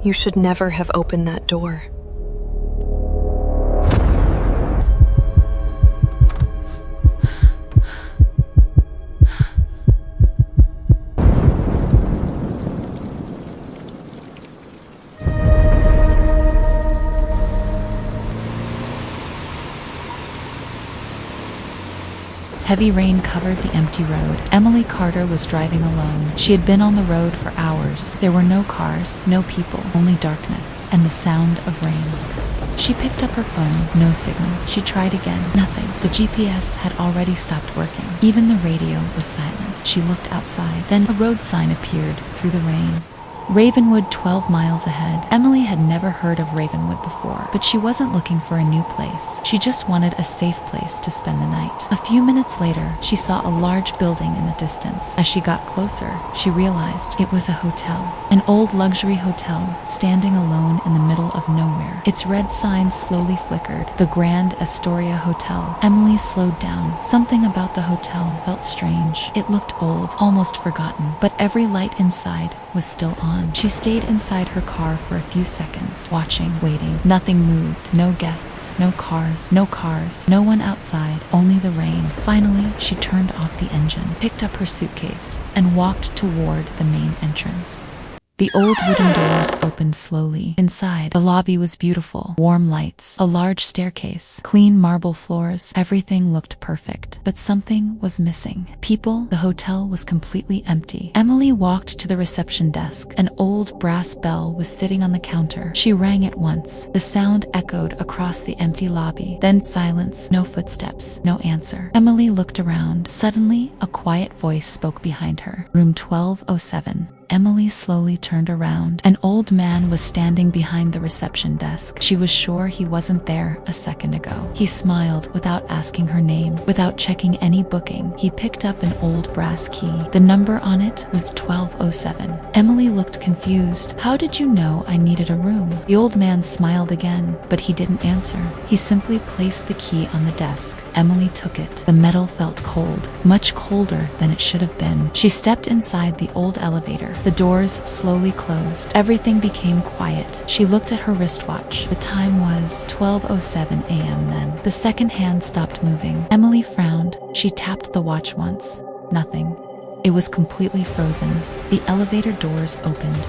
You should never have opened that door. Heavy rain covered the empty road. Emily Carter was driving alone. She had been on the road for hours. There were no cars, no people, only darkness, and the sound of rain. She picked up her phone, no signal. She tried again, nothing. The GPS had already stopped working. Even the radio was silent. She looked outside. Then a road sign appeared through the rain. Ravenwood, 12 miles ahead. Emily had never heard of Ravenwood before, but she wasn't looking for a new place. She just wanted a safe place to spend the night. A few minutes later, she saw a large building in the distance. As she got closer, she realized it was a hotel. An old luxury hotel, standing alone in the middle of nowhere. Its red sign slowly flickered. The Grand Astoria Hotel. Emily slowed down. Something about the hotel felt strange. It looked old, almost forgotten, but every light inside was still on. She stayed inside her car for a few seconds, watching, waiting. Nothing moved. No guests, no cars, no one outside, only the rain. Finally, she turned off the engine, picked up her suitcase, and walked toward the main entrance. The old wooden doors opened slowly. Inside, the lobby was beautiful. Warm lights, a large staircase, clean marble floors. Everything looked perfect. But something was missing. People. The hotel was completely empty. Emily walked to the reception desk. An old brass bell was sitting on the counter. She rang it once. The sound echoed across the empty lobby. Then silence, no footsteps, no answer. Emily looked around. Suddenly, a quiet voice spoke behind her. Room 1207. Emily slowly turned around. An old man was standing behind the reception desk. She was sure he wasn't there a second ago. He smiled without asking her name, without checking any booking. He picked up an old brass key. The number on it was 1207. Emily looked confused. "How did you know I needed a room?" The old man smiled again, but he didn't answer. He simply placed the key on the desk. Emily took it. The metal felt cold, much colder than it should have been. She stepped inside the old elevator. The doors slowly closed. Everything became quiet. She looked at her wristwatch. The time was 12:07 a.m. then. The second hand stopped moving. Emily frowned. She tapped the watch once. Nothing. It was completely frozen. The elevator doors opened.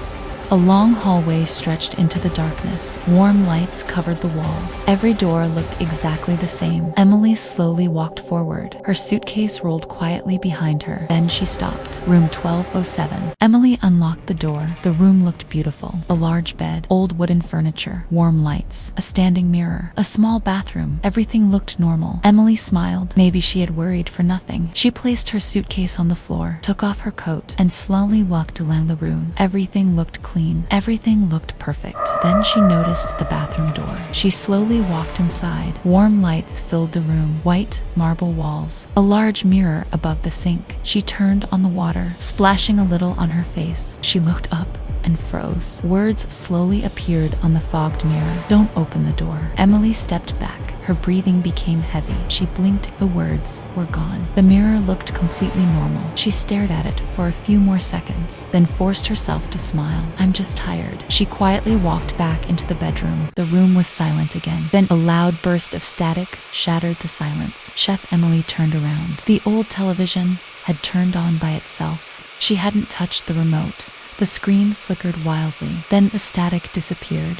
A long hallway stretched into the darkness. Warm lights covered the walls. Every door looked exactly the same. Emily slowly walked forward. Her suitcase rolled quietly behind her. Then she stopped. Room 1207. Emily unlocked the door. The room looked beautiful. A large bed, old wooden furniture, warm lights, a standing mirror, a small bathroom. Everything looked normal. Emily smiled. Maybe she had worried for nothing. She placed her suitcase on the floor, took off her coat, and slowly walked around the room. Everything looked clean. Everything looked perfect. Then she noticed the bathroom door. She slowly walked inside. Warm lights filled the room. White marble walls. A large mirror above the sink. She turned on the water, splashing a little on her face. She looked up and froze. Words slowly appeared on the fogged mirror. "Don't open the door." Emily stepped back. Her breathing became heavy. She blinked. The words were gone. The mirror looked completely normal. She stared at it for a few more seconds, then forced herself to smile. "I'm just tired." She quietly walked back into the bedroom. The room was silent again. Then a loud burst of static shattered the silence. Chef Emily turned around. The old television had turned on by itself. She hadn't touched the remote. The screen flickered wildly. Then the static disappeared.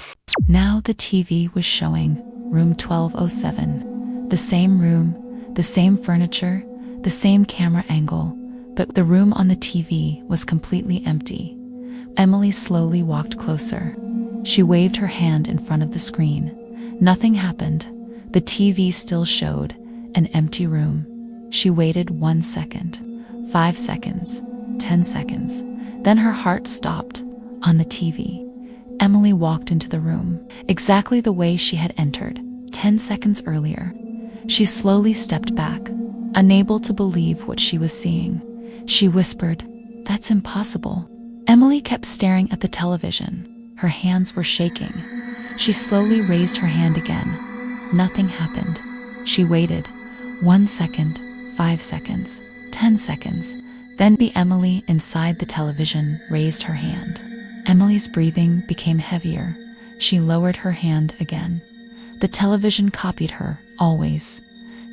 Now the TV was showing room 1207. The same room, the same furniture, the same camera angle, but the room on the TV was completely empty. Emily slowly walked closer. She waved her hand in front of the screen. Nothing happened. The TV still showed an empty room. She waited 1 second, 5 seconds, 10 seconds. Then her heart stopped on the TV. Emily walked into the room, exactly the way she had entered 10 seconds earlier. She slowly stepped back, unable to believe what she was seeing. She whispered, "That's impossible." Emily kept staring at the television. Her hands were shaking. She slowly raised her hand again. Nothing happened. She waited 1 second, 5 seconds, 10 seconds. Then the Emily inside the television raised her hand. Emily's breathing became heavier. She lowered her hand again. The television copied her, always.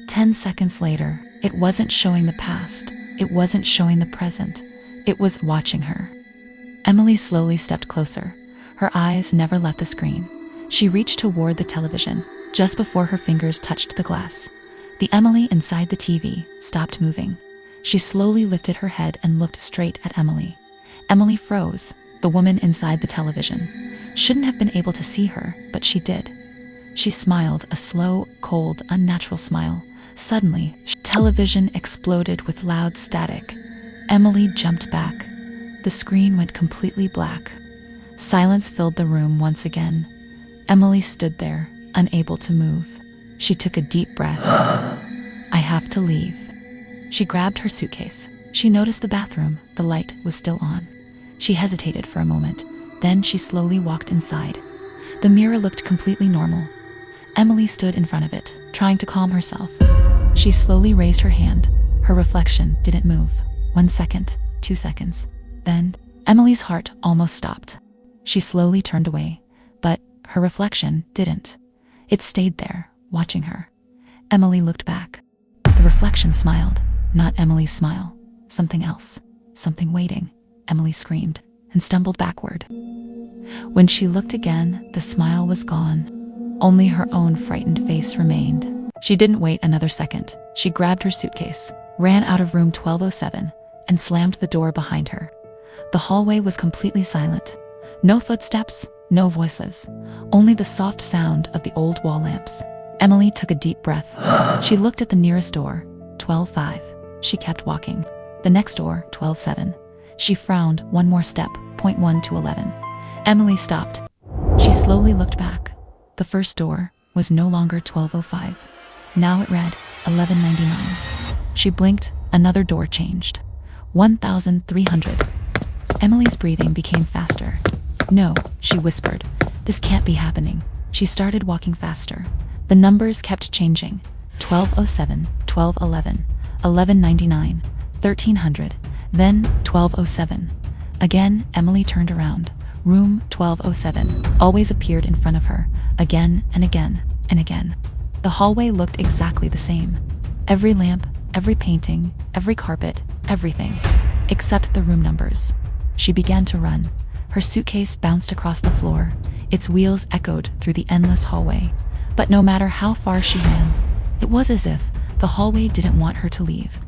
10 seconds later, it wasn't showing the past. It wasn't showing the present. It was watching her. Emily slowly stepped closer. Her eyes never left the screen. She reached toward the television, just before her fingers touched the glass. The Emily inside the TV stopped moving. She slowly lifted her head and looked straight at Emily. Emily froze. The woman inside the television shouldn't have been able to see her, but she did. She smiled, a slow, cold, unnatural smile. Suddenly, television exploded with loud static. Emily jumped back. The screen went completely black. Silence filled the room once again. Emily stood there, unable to move. She took a deep breath. I have to leave. She grabbed her suitcase. She noticed the bathroom. The light was still on. She hesitated for a moment. Then she slowly walked inside. The mirror looked completely normal. Emily stood in front of it, trying to calm herself. She slowly raised her hand. Her reflection didn't move. 1 second, 2 seconds. Then, Emily's heart almost stopped. She slowly turned away, but her reflection didn't. It stayed there, watching her. Emily looked back. The reflection smiled, not Emily's smile. Something else, something waiting. Emily screamed and stumbled backward. When she looked again, the smile was gone. Only her own frightened face remained. She didn't wait another second. She grabbed her suitcase, ran out of room 1207, and slammed the door behind her. The hallway was completely silent. No footsteps, no voices, only the soft sound of the old wall lamps. Emily took a deep breath. She looked at the nearest door, 12:5. She kept walking. The next door, 12:7. She frowned. One more step, 0.1 to 11. Emily stopped. She slowly looked back. The first door was no longer 12:05. Now it read 11:99. She blinked. Another door changed. 1300. Emily's breathing became faster. No, she whispered. This can't be happening. She started walking faster. The numbers kept changing. 12:07, 12:11, 11:99, 1300, then 12:07. Again, Emily turned around. Room 1207 always appeared in front of her, again and again and again. The hallway looked exactly the same. Every lamp, every painting, every carpet, everything, except the room numbers. She began to run. Her suitcase bounced across the floor. Its wheels echoed through the endless hallway. But no matter how far she ran, it was as if the hallway didn't want her to leave.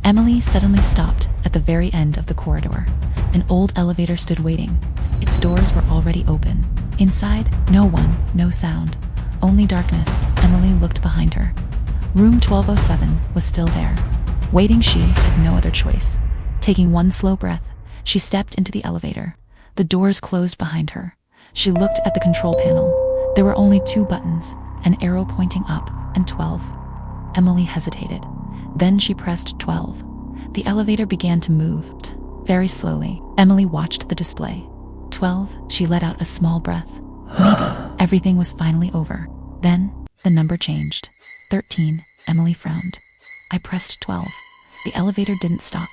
Emily suddenly stopped at the very end of the corridor. An old elevator stood waiting. Its doors were already open. Inside, no one, no sound, only darkness. Emily looked behind her. Room 1207 was still there. Waiting, she had no other choice. Taking one slow breath, she stepped into the elevator. The doors closed behind her. She looked at the control panel. There were only 2 buttons, an arrow pointing up, and 12. Emily hesitated. Then she pressed 12. The elevator began to move, very slowly. Emily watched the display. 12, she let out a small breath. Maybe everything was finally over. Then, the number changed. 13, Emily frowned. I pressed 12. The elevator didn't stop.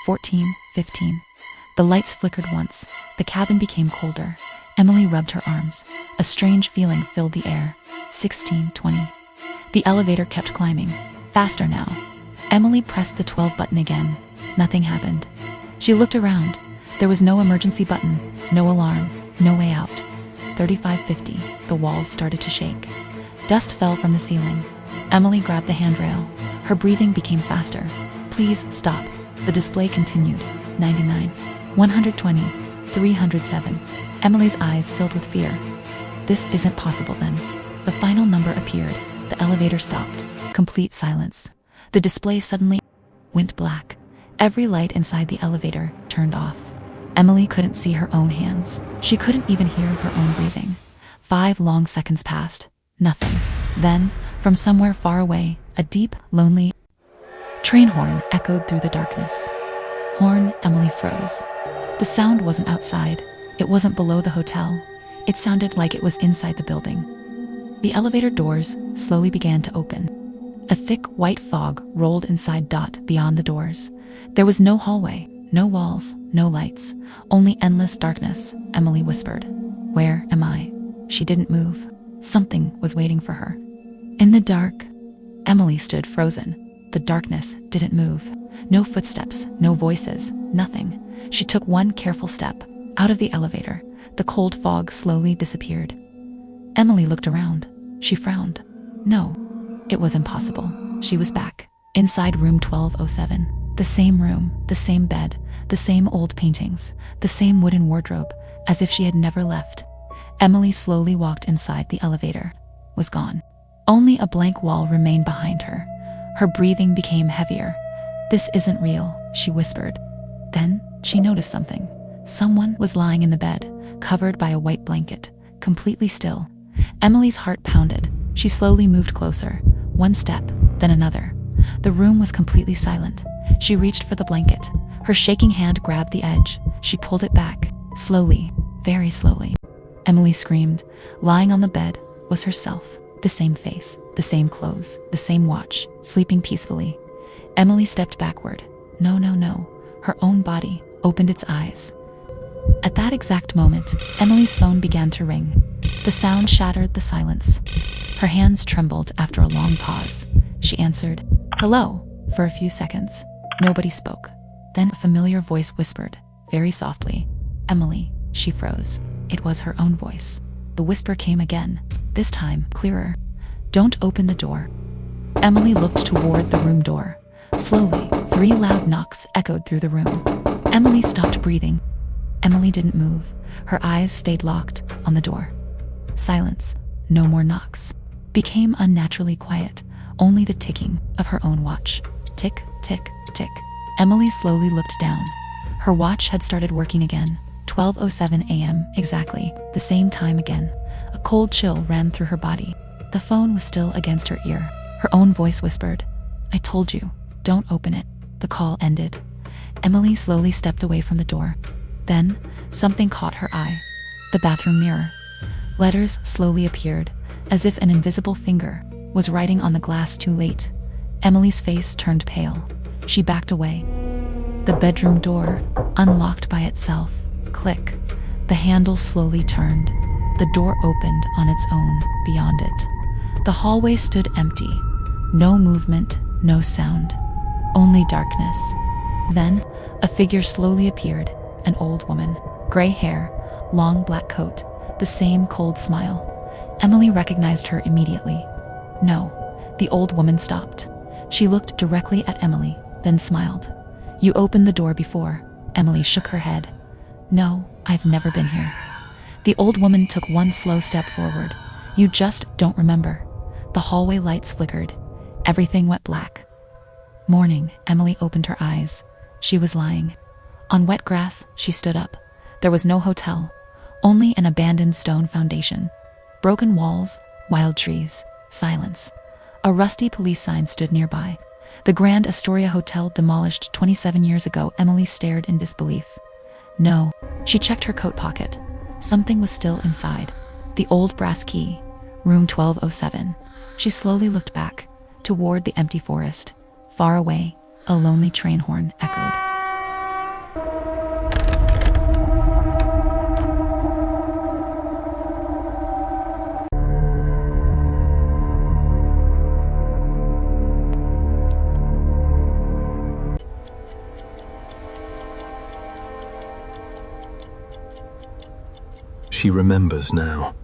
14, 15. The lights flickered once. The cabin became colder. Emily rubbed her arms. A strange feeling filled the air. 16, 20. The elevator kept climbing. Faster now. Emily pressed the 12 button again. Nothing happened. She looked around. There was no emergency button, no alarm, no way out. 35:50. The walls started to shake. Dust fell from the ceiling. Emily grabbed the handrail. Her breathing became faster. Please stop. The display continued. 99, 120, 307. Emily's eyes filled with fear. This isn't possible then. The final number appeared. The elevator stopped. Complete silence. The display suddenly went black. Every light inside the elevator turned off. Emily couldn't see her own hands. She couldn't even hear her own breathing. 5 long seconds passed. Nothing. Then, from somewhere far away, a deep, lonely train horn echoed through the darkness. Horn. Emily froze. The sound wasn't outside. It wasn't below the hotel. It sounded like it was inside the building. The elevator doors slowly began to open. A thick white fog rolled inside. Beyond the doors, there was no hallway, No walls, no lights, only endless darkness, Emily whispered. Where am I? She didn't move. Something was waiting for her. In the dark, Emily stood frozen. The darkness didn't move. No footsteps, no voices, nothing. She took one careful step. Out of the elevator, the cold fog slowly disappeared. Emily looked around. She frowned. No, it was impossible. She was back, inside room 1207. The same room, the same bed, the same old paintings, the same wooden wardrobe, as if she had never left. Emily slowly walked inside. The elevator was gone. Only a blank wall remained behind her. Her breathing became heavier. This isn't real, she whispered. Then she noticed something. Someone was lying in the bed, covered by a white blanket, completely still. Emily's heart pounded. She slowly moved closer, one step, then another. The room was completely silent. She reached for the blanket. Her shaking hand grabbed the edge. She pulled it back, slowly, very slowly. Emily screamed. Lying on the bed was herself. The same face, the same clothes, the same watch, sleeping peacefully. Emily stepped backward. No, no, no. Her own body opened its eyes. At that exact moment, Emily's phone began to ring. The sound shattered the silence. Her hands trembled after a long pause. She answered, "Hello." For a few seconds, nobody spoke. Then a familiar voice whispered, very softly, "Emily." She froze. It was her own voice. The whisper came again, this time clearer. "Don't open the door." Emily looked toward the room door. Slowly, 3 loud knocks echoed through the room. Emily stopped breathing. Emily didn't move. Her eyes stayed locked on the door. Silence, no more knocks. Became unnaturally quiet, only the ticking of her own watch. Tick, tick, tick. Emily slowly looked down. Her watch had started working again. 12:07 a.m. exactly, the same time again. A cold chill ran through her body. The phone was still against her ear. Her own voice whispered, "I told you, don't open it." The call ended. Emily slowly stepped away from the door. Then, something caught her eye. The bathroom mirror. Letters slowly appeared, as if an invisible finger was writing on the glass. "Too late." Emily's face turned pale. She backed away. The bedroom door unlocked by itself. Click. The handle slowly turned. The door opened on its own beyond it. The hallway stood empty. No movement, no sound. Only darkness. Then, a figure slowly appeared. An old woman. Gray hair, long black coat, the same cold smile. Emily recognized her immediately. No, the old woman stopped. She looked directly at Emily, then smiled. "You opened the door before." Emily shook her head. "No, I've never been here." The old woman took one slow step forward. "You just don't remember." The hallway lights flickered. Everything went black. Morning, Emily opened her eyes. She was lying. On wet grass, she stood up. There was no hotel, only an abandoned stone foundation. Broken walls, wild trees, silence. A rusty police sign stood nearby. The Grand Astoria Hotel demolished 27 years ago. Emily stared in disbelief. No, she checked her coat pocket. Something was still inside. The old brass key, room 1207. She slowly looked back, toward the empty forest. Far away, a lonely train horn echoed. She remembers now.